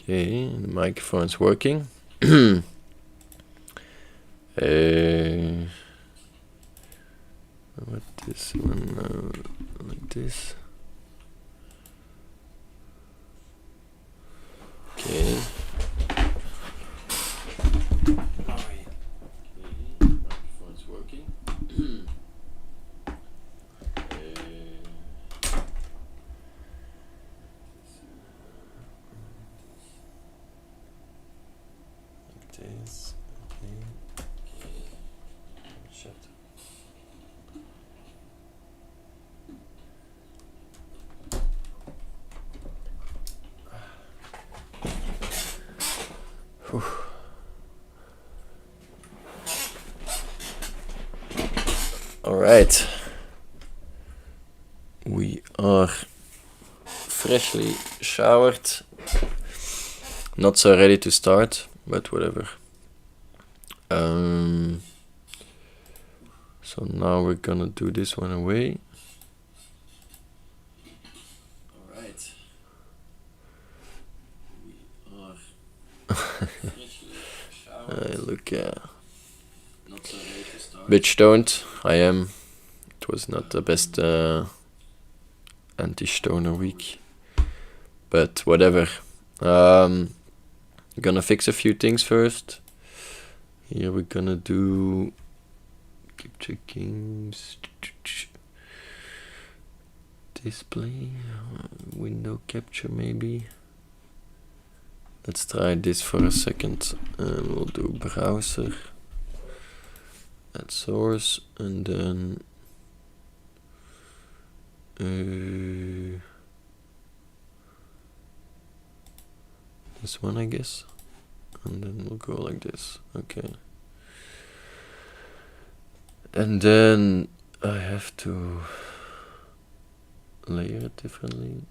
Okay, the microphone's working. What this one like this? Okay. Microphone's working. Like this. Okay. Shut. All right. We are freshly showered. Not so ready to start, but whatever. So now we're gonna do this one away. All right. We are freshly showered. I look not so ready to start. Bit stoned. I am. It was not the best anti-stoner week, but whatever. Gonna fix a few things first. Here we're gonna do. Keep checking. Display, window capture maybe. Let's try this for a second. We'll do browser. Add source and then. This one, I guess, and then we'll go like this. Okay, and then I have to layer it differently.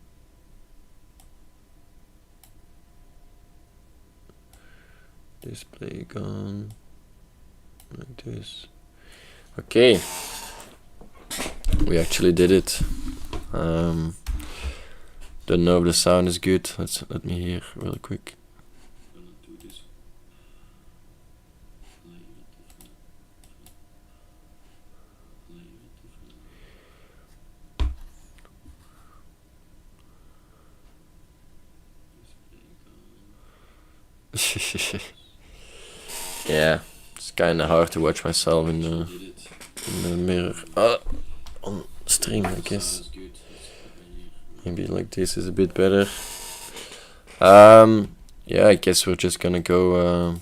Display gone like this. Okay, we actually did it. Don't know if the sound is good. Let me hear real quick. Yeah, it's kind of hard to watch myself in the mirror. On stream, I guess. Maybe like this is a bit better. Yeah, I guess we're just gonna go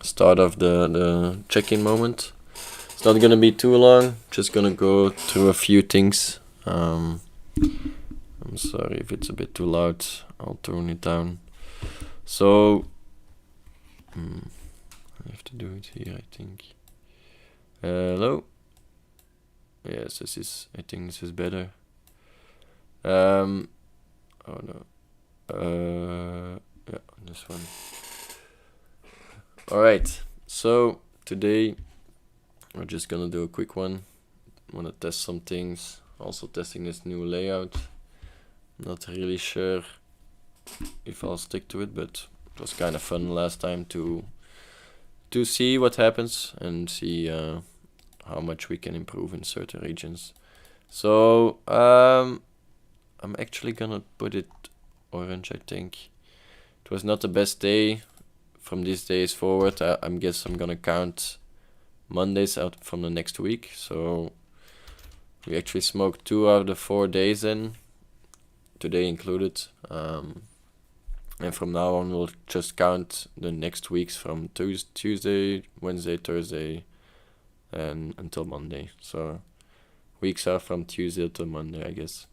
start off the check-in moment. It's not gonna be too long. Just gonna go through a few things. I'm sorry if it's a bit too loud. I'll tone it down. So I have to do it here, I think. Hello. Yes, this is. I think this is better. Oh no. Yeah, this one. All right. So today we're just gonna do a quick one. Wanna test some things. Also testing this new layout. Not really sure if I'll stick to it, but it was kind of fun last time to see what happens and see how much we can improve in certain regions. So I'm actually gonna put it orange, I think. It was not the best day. From these days forward, I guess I'm gonna count Mondays out from the next week. So we actually smoked 2 out of the 4 days in, today included. And from now on, we'll just count the next weeks from Tuesday, Wednesday, Thursday, and until Monday. So weeks are from Tuesday to Monday, I guess.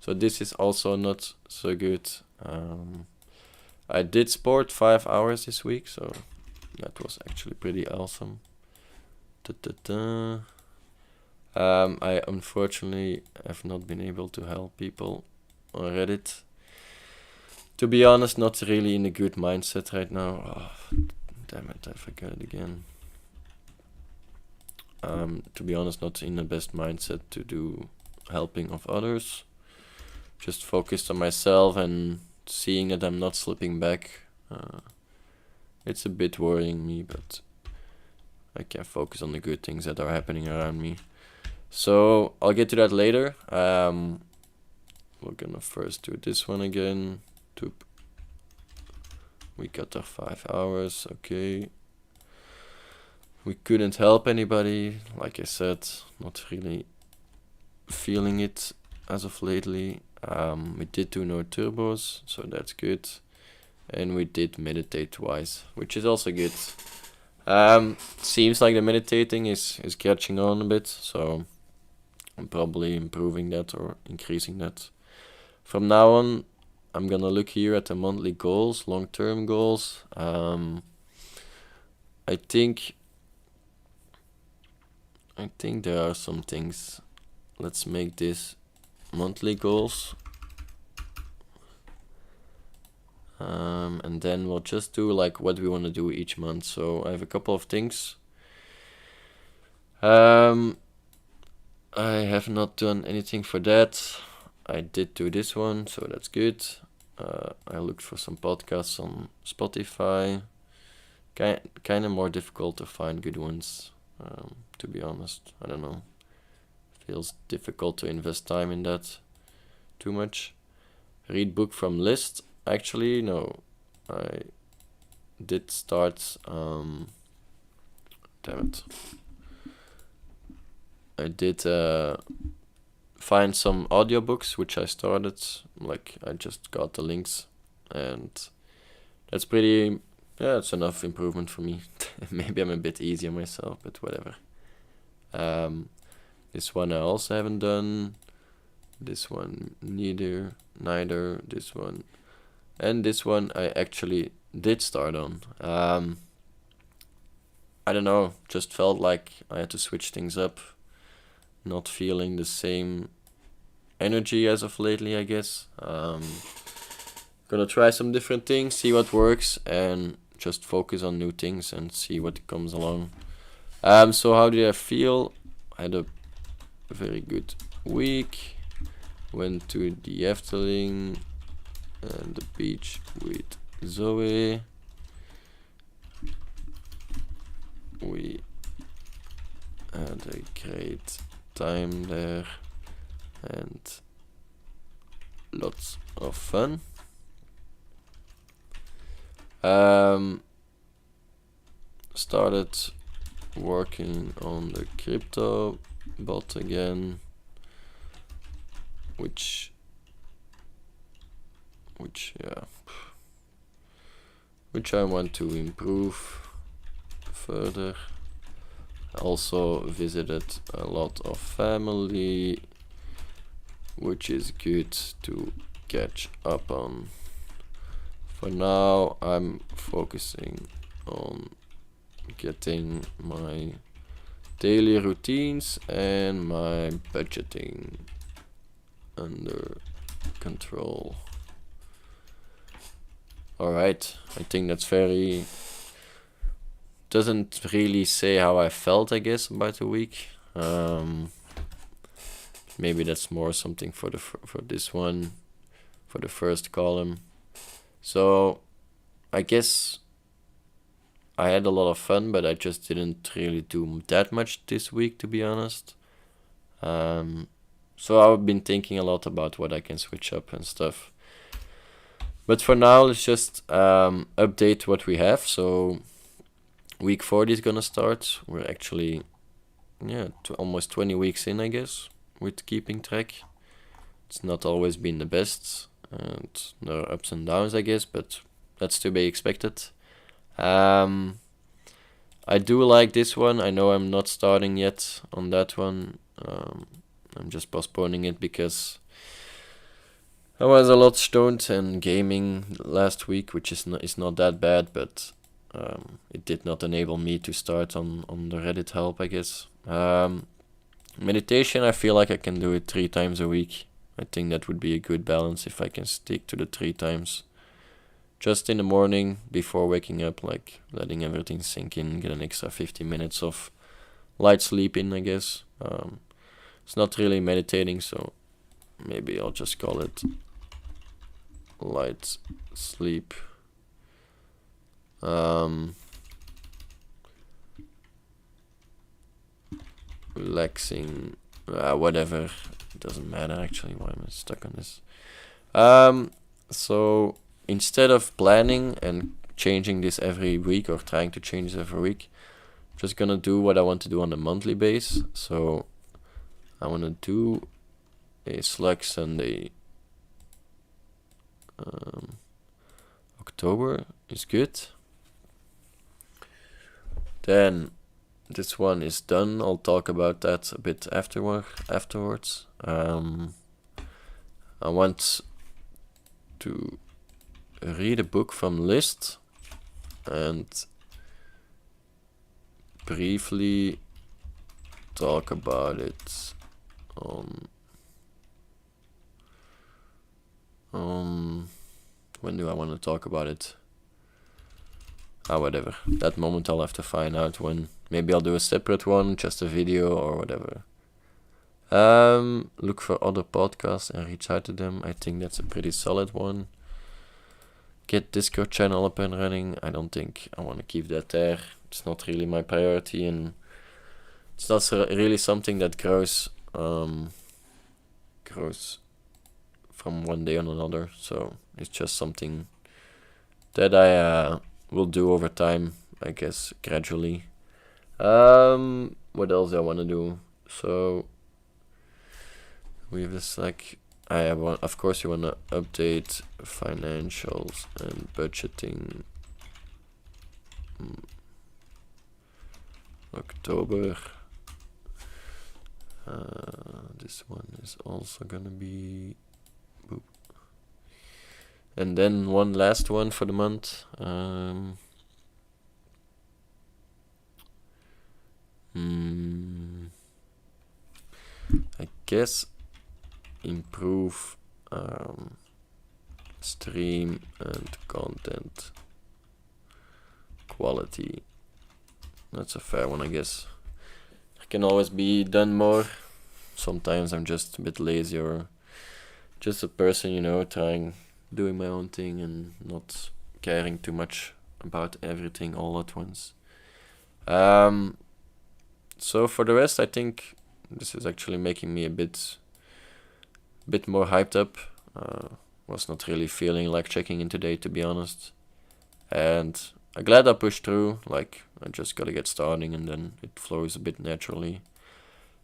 So this is also not so good. I did sport 5 hours this week, so that was actually pretty awesome. I unfortunately have not been able to help people on Reddit. To be honest, not really in a good mindset right now. Oh, damn it, I forgot it again. To be honest, not in the best mindset to do helping of others. Just focused on myself and seeing that I'm not slipping back. It's a bit worrying me, but I can focus on the good things that are happening around me. So I'll get to that later. We're gonna first do this one again. We got our 5 hours, okay. We couldn't help anybody, like I said, not really feeling it as of lately. We did do no turbos, so that's good. And we did meditate twice, which is also good. Seems like the meditating is catching on a bit, so I'm probably improving that or increasing that. From now on, I'm gonna look here at the monthly goals, long-term goals. I think there are some things. Let's make this monthly goals. And then we'll just do like what we want to do each month. So I have a couple of things. I have not done anything for that. I did do this one, so that's good. I looked for some podcasts on Spotify. Kind of more difficult to find good ones, to be honest. I don't know. Feels difficult to invest time in that too much. Read book from list. Actually, no. I did start. Damn it. I did find some audiobooks, which I started. Like, I just got the links, and that's pretty. Yeah, it's enough improvement for me. Maybe I'm a bit easier myself, but whatever. This one I also haven't done. This one neither. This one. And this one I actually did start on. I don't know, just felt like I had to switch things up. Not feeling the same energy as of lately, I guess. Gonna try some different things, see what works, and just focus on new things and see what comes along. So how did I feel? I had a very good week. Went to the Efteling and the beach with Zoe. We had a great time there and lots of fun. Started working on the crypto bot again, which I want to improve further. Also visited a lot of family, which is good to catch up on. For now, I'm focusing on getting my daily routines and my budgeting under control. Alright, I think that's very... doesn't really say how I felt, I guess, about the week. Maybe that's more something for this one, for the first column. So, I guess I had a lot of fun, but I just didn't really do that much this week, to be honest. So I've been thinking a lot about what I can switch up and stuff. But for now, let's just update what we have. So week 40 is gonna start. We're actually, almost 20 weeks in, I guess, with keeping track. It's not always been the best, and there are ups and downs, I guess, but that's to be expected. I do like this one. I know I'm not starting yet on that one. I'm just postponing it because I was a lot stoned and gaming last week, which is not that bad, but it did not enable me to start on the Reddit help, I guess. Meditation, I feel like I can do it 3 times a week. I think that would be a good balance if I can stick to the 3 times. Just in the morning before waking up, like letting everything sink in, get an extra 50 minutes of light sleep in, I guess. It's not really meditating, so maybe I'll just call it light sleep. Relaxing, whatever, it doesn't matter actually. Why am I stuck on this? So instead of planning and changing this every week or trying to change this every week, I'm just gonna do what I want to do on a monthly basis. So I want to do a Slack Sunday. October is good. Then this one is done. I'll talk about that a bit afterwards. I want to read a book from list and briefly talk about it on when do I want to talk about it? Whatever. That moment I'll have to find out when. Maybe I'll do a separate one, just a video or whatever. Look for other podcasts and reach out to them. I think that's a pretty solid one. Get Discord channel up and running. I don't think I want to keep that there. It's not really my priority, and it's not really something that grows from one day on another. So it's just something that I will do over time, I guess, gradually. What else do I want to do? So we have this, like, of course you want to update financials and budgeting. October. This one is also gonna be boop. And then one last one for the month. I guess improve stream and content quality. That's a fair one, I guess. I can always be done more. Sometimes I'm just a bit lazy or just a person, doing my own thing and not caring too much about everything all at once. So for the rest, I think this is actually making me a bit more hyped up. Was not really feeling like checking in today, to be honest. And I'm glad I pushed through. Like, I just gotta get starting and then it flows a bit naturally.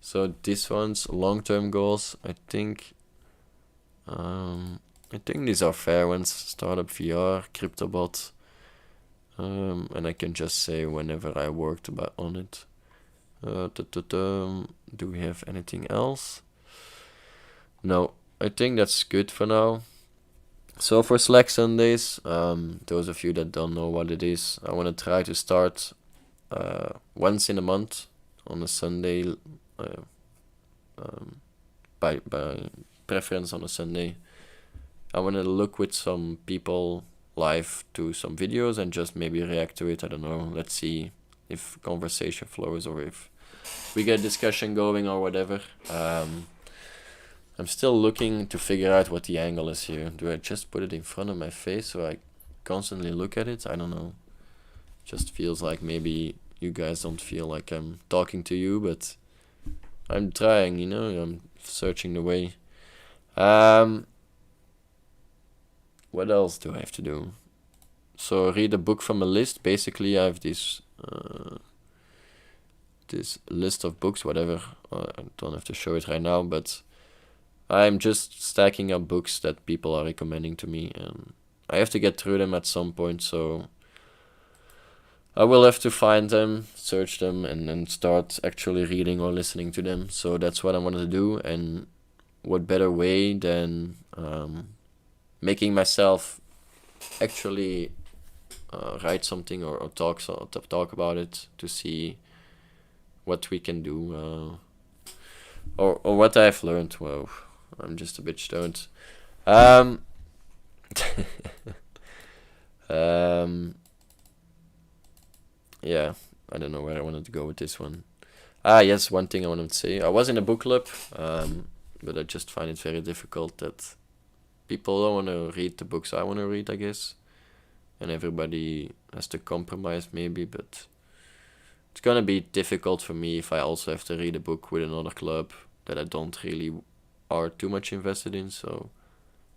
So this one's long-term goals. I think these are fair ones. Startup VR, CryptoBot, and I can just say whenever I worked on it. Do we have anything else? No, I think that's good for now. So for Slack Sundays, those of you that don't know what it is, I want to try to start once in a month on a Sunday, by preference on a Sunday. I want to look with some people live to some videos and just maybe react to it. I don't know. Let's see if conversation flows or if we get discussion going or whatever. I'm still looking to figure out what the angle is here. Do I just put it in front of my face so I constantly look at it? I don't know. Just feels like maybe you guys don't feel like I'm talking to you, but I'm trying, I'm searching the way. What else do I have to do? So read a book from a list. Basically, I have this list of books, whatever. I don't have to show it right now, but I'm just stacking up books that people are recommending to me, and I have to get through them at some point, so I will have to find them, search them, and then start actually reading or listening to them. So that's what I wanted to do, and what better way than making myself actually write something or talk about it to see what we can do, or what I've learned. Well, I'm just a bit stoned. Yeah, I don't know where I wanted to go with this one. Yes, one thing I wanted to say. I was in a book club, but I just find it very difficult that people don't want to read the books I want to read, I guess. And everybody has to compromise maybe, but it's gonna be difficult for me if I also have to read a book with another club that I don't really are too much invested in, so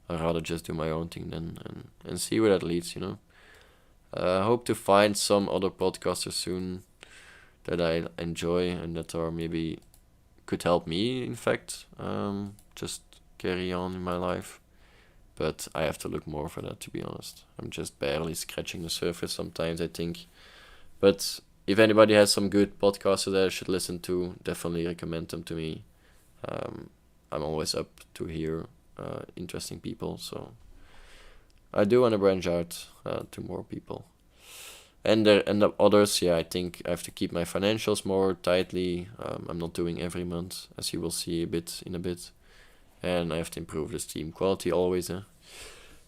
I'd rather just do my own thing then and see where that leads, you know. I hope to find some other podcasters soon that I enjoy and that are maybe could help me, in fact, just carry on in my life. But I have to look more for that, to be honest. I'm just barely scratching the surface sometimes, I think. But if anybody has some good podcasters that I should listen to, definitely recommend them to me. I'm always up to hear interesting people, so I do want to branch out to more people. And the others, yeah, I think I have to keep my financials more tightly. I'm not doing every month, as you will see in a bit. And I have to improve the stream quality always.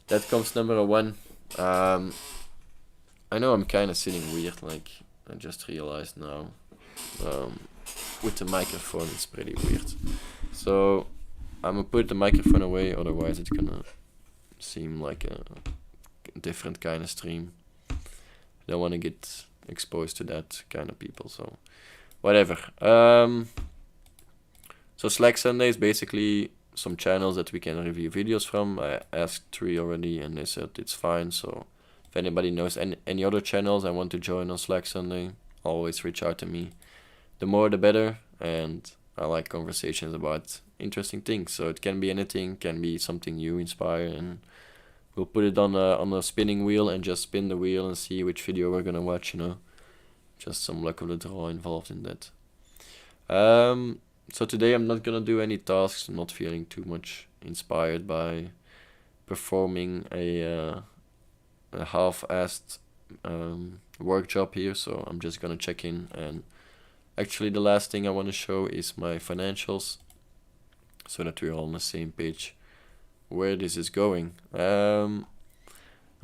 That comes number one. I know I'm kind of sitting weird, like I just realized now. With the microphone, it's pretty weird. So I'm gonna put the microphone away, otherwise it's gonna seem like a different kind of stream. I don't want to get exposed to that kind of people, so whatever. So Slack Sunday is basically some channels that we can review videos from. I asked 3 already and they said it's fine, so if anybody knows any other channels I want to join on Slack Sunday, always reach out to me. The more the better, and I like conversations about interesting things, so it can be anything, can be something you inspire, and we'll put it on a spinning wheel and just spin the wheel and see which video we're gonna watch, you know. Just some luck of the draw involved in that. So today I'm not gonna do any tasks. I'm not feeling too much inspired by performing a half-assed work job here, so I'm just gonna check in. And actually the last thing I want to show is my financials, so that we're all on the same page where this is going. I'm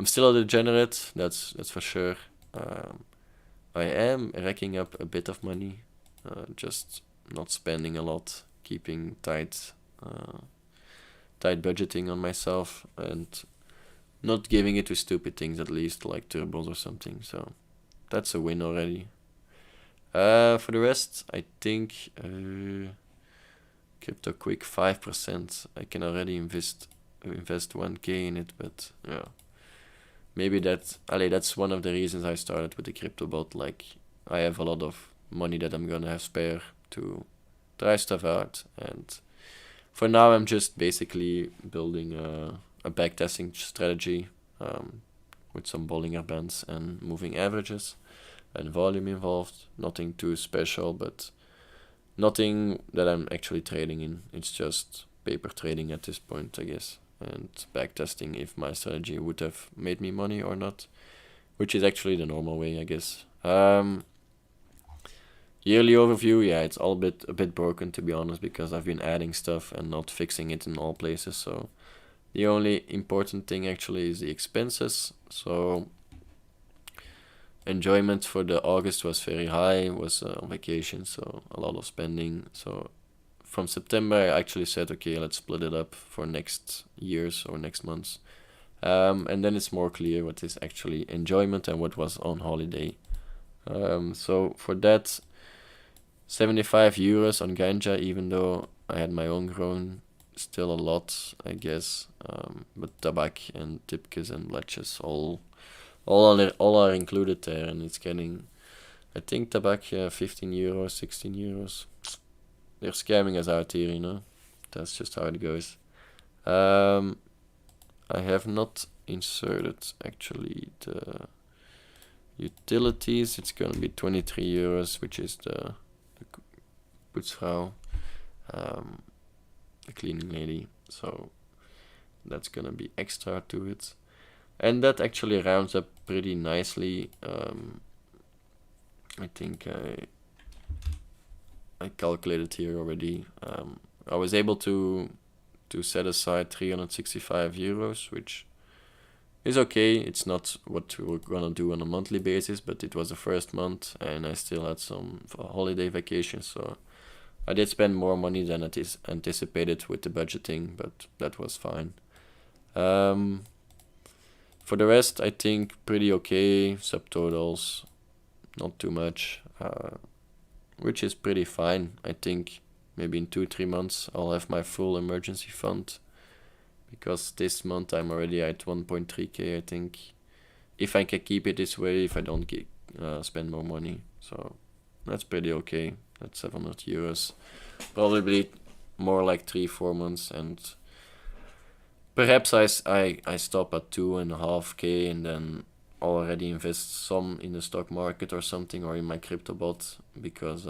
still a degenerate, that's for sure. I am racking up a bit of money, just not spending a lot, keeping tight budgeting on myself, and not giving it to stupid things, at least like turbos or something. So that's a win already. For the rest, I think crypto quick 5%. I can already invest 1k in it, but yeah, maybe that's one of the reasons I started with the crypto bot. Like, I have a lot of money that I'm gonna have spare to try stuff out, and for now I'm just basically building a backtesting strategy with some Bollinger Bands and moving averages and volume involved. Nothing too special, but nothing that I'm actually trading in. It's just paper trading at this point, I guess, and backtesting if my strategy would have made me money or not, which is actually the normal way, I guess. Yearly overview, yeah, it's all a bit broken, to be honest, because I've been adding stuff and not fixing it in all places. So the only important thing actually is the expenses. So enjoyment for the August was very high, was on vacation, so a lot of spending. So from September I actually said, okay, let's split it up for next years or next months, and then it's more clear what is actually enjoyment and what was on holiday. So for that, 75 euros on ganja, even though I had my own grown, still a lot, I guess. But tabak and tipkes and leches all are included there, and it's getting, I think tabak, yeah, 15 euros, 16 euros. They're scamming us out here, you know. That's just how it goes. I have not inserted actually the utilities. It's gonna be 23 euros, which is the poetsvrouw, the cleaning lady. So that's gonna be extra to it. And that actually rounds up pretty nicely. I think I calculated here already. I was able to set aside 365 euros, which is okay. It's not what we were gonna do on a monthly basis, but it was the first month, and I still had some holiday vacation, so I did spend more money than it is anticipated with the budgeting, but that was fine. For the rest, I think pretty okay. Subtitles, not too much, which is pretty fine. I think maybe in 2-3 months I'll have my full emergency fund, because this month I'm already at 1.3k, I think, if I can keep it this way, if I don't spend more money. So that's pretty okay. That's 700 euros. Probably more like 3-4 months, and perhaps I stop at 2.5k and then already invest some in the stock market or something, or in my crypto bot, because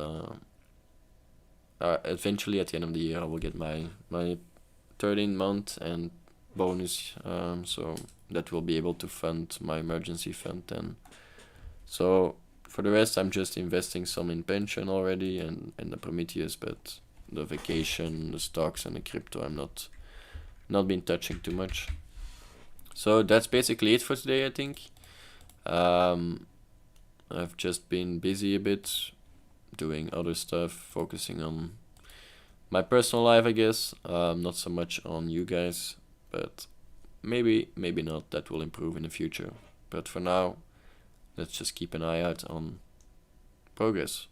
eventually at the end of the year I will get my 13th month and bonus, so that will be able to fund my emergency fund then. So for the rest, I'm just investing some in pension already and the Prometheus, but the vacation, the stocks and the crypto I'm not been touching too much. So that's basically it for today, I think. I've just been busy a bit doing other stuff, focusing on my personal life, I guess. Not so much on you guys, but maybe not. That will improve in the future. But for now, let's just keep an eye out on progress.